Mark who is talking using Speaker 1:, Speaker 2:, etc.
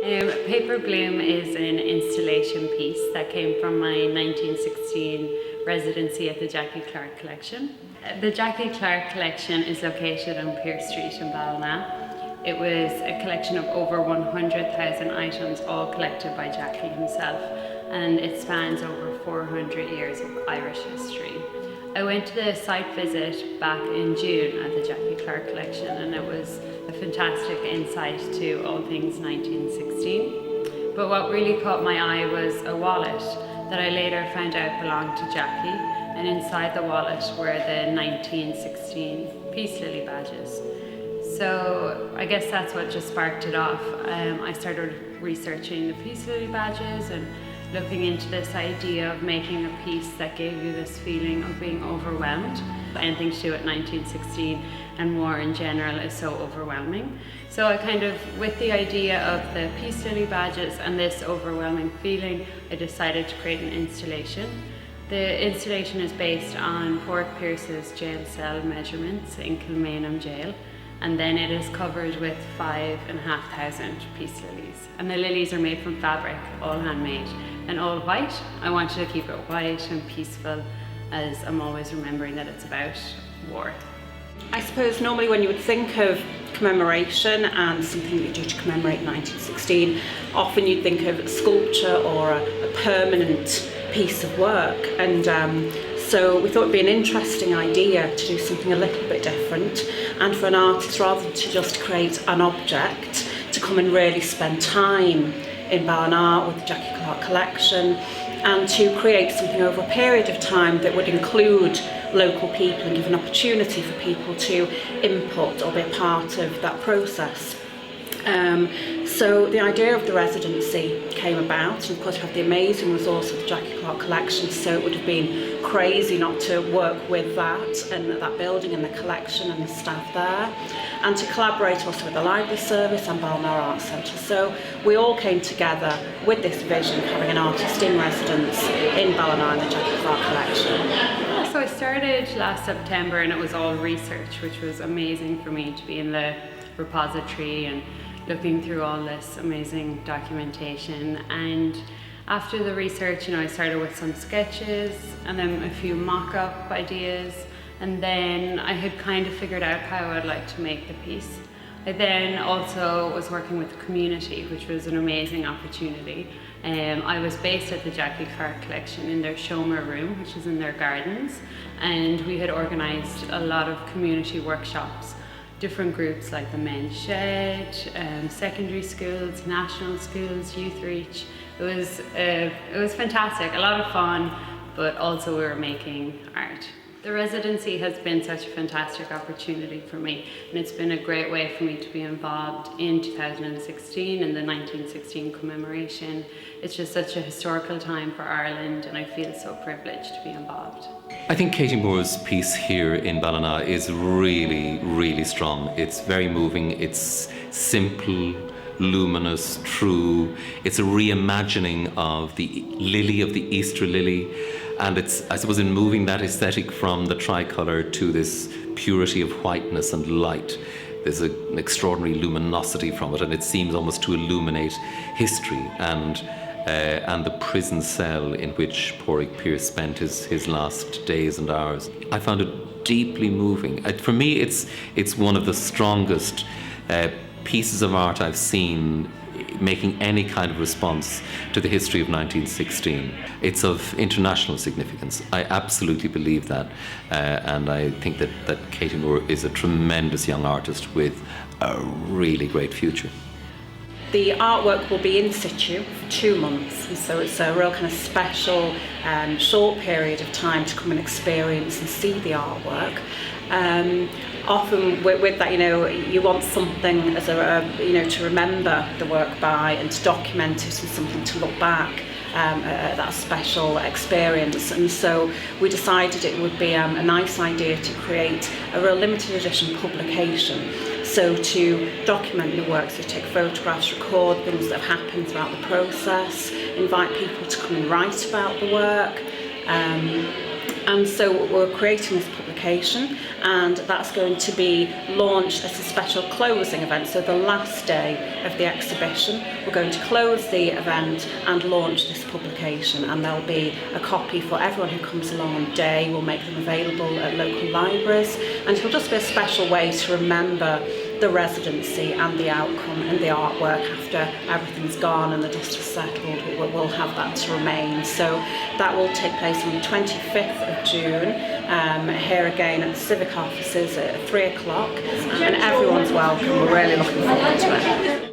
Speaker 1: Paper Bloom is an installation piece that came from my 1916 residency at the Jackie Clarke Collection. The Jackie Clarke Collection is located on Pearse Street in Ballina. It was a collection of over 100,000 items, all collected by Jackie himself, and it spans over 400 years of Irish history. I went to the site visit back in June at the Jackie Clarke Collection, and it was a fantastic insight to all things 1916. But what really caught my eye was a wallet that I later found out belonged to Jackie, and inside the wallet were the 1916 Peace Lily badges. So I guess that's what just sparked it off. I started researching the Peace Lily badges and looking into this idea of making a piece that gave you this feeling of being overwhelmed. Anything to do with 1916 and war in general is so overwhelming. So I kind of, with the idea of the Peace Lily badges and this overwhelming feeling, I decided to create an installation. The installation is based on Pádraig Pearse's jail cell measurements in Kilmainham Jail, and then it is covered with 5,500 peace lilies. And the lilies are made from fabric, all handmade, and all white. I wanted to keep it white and peaceful, as I'm always remembering that it's about war.
Speaker 2: I suppose normally when you would think of commemoration and something that you do to commemorate 1916, often you'd think of sculpture or a permanent piece of work. And so we thought it'd be an interesting idea to do something a little bit different, and for an artist, rather than to just create an object, to come and really spend time in Ballina with the Jackie Clarke Collection, and to create something over a period of time that would include local people and give an opportunity for people to input or be a part of that process. So the idea of the residency came about, and of course we have the amazing resource of the Jackie Clarke Collection, so it would have been crazy not to work with that and that building and the collection and the staff there, and to collaborate also with the library service and Ballina Arts Centre. So we all came together with this vision of having an artist in residence in Ballina in the Jackie Clarke Collection.
Speaker 1: So I started last September, and it was all research, which was amazing for me to be in the repository and looking through all this amazing documentation. And after the research, I started with some sketches and then a few mock-up ideas, and then I had kind of figured out how I'd like to make the piece. I then also was working with the community, which was an amazing opportunity. I was based at the Jackie Clarke Collection in their Shomer room, which is in their gardens, and we had organised a lot of community workshops. Different groups like the Men's Shed, secondary schools, national schools, Youth Reach. It was fantastic, a lot of fun, but also we were making art. The residency has been such a fantastic opportunity for me, and it's been a great way for me to be involved in 2016 and the 1916 commemoration. It's just such a historical time for Ireland, and I feel so privileged to be involved.
Speaker 3: I think Katie Moore's piece here in Ballina is really, really strong. It's very moving, it's simple, luminous, true. It's a reimagining of the lily, of the Easter lily. And it's, I suppose, in moving that aesthetic from the tricolour to this purity of whiteness and light, there's an extraordinary luminosity from it, and it seems almost to illuminate history and the prison cell in which Pádraig Pearse spent his last days and hours. I found it deeply moving. For me, it's one of the strongest pieces of art I've seen making any kind of response to the history of 1916. It's of international significance. I absolutely believe that, and I think that Katie Moore is a tremendous young artist with a really great future.
Speaker 2: The artwork will be in situ for 2 months, and so it's a real kind of special short period of time to come and experience and see the artwork. Often with that, you want something as to remember the work by and to document it and something to look back at that special experience. And so we decided it would be a nice idea to create a real limited edition publication. So to document the work, so take photographs, record things that have happened throughout the process, invite people to come and write about the work. And so we're creating this publication, and that's going to be launched as a special closing event. So the last day of the exhibition, we're going to close the event and launch this publication, and there'll be a copy for everyone who comes along on day. We'll make them available at local libraries, and it'll just be a special way to remember the residency and the outcome and the artwork after everything's gone and the dust has settled. We'll have that to remain. So that will take place on the 25th of June, here again at the Civic offices at 3 o'clock, and everyone's welcome. We're really looking forward to it.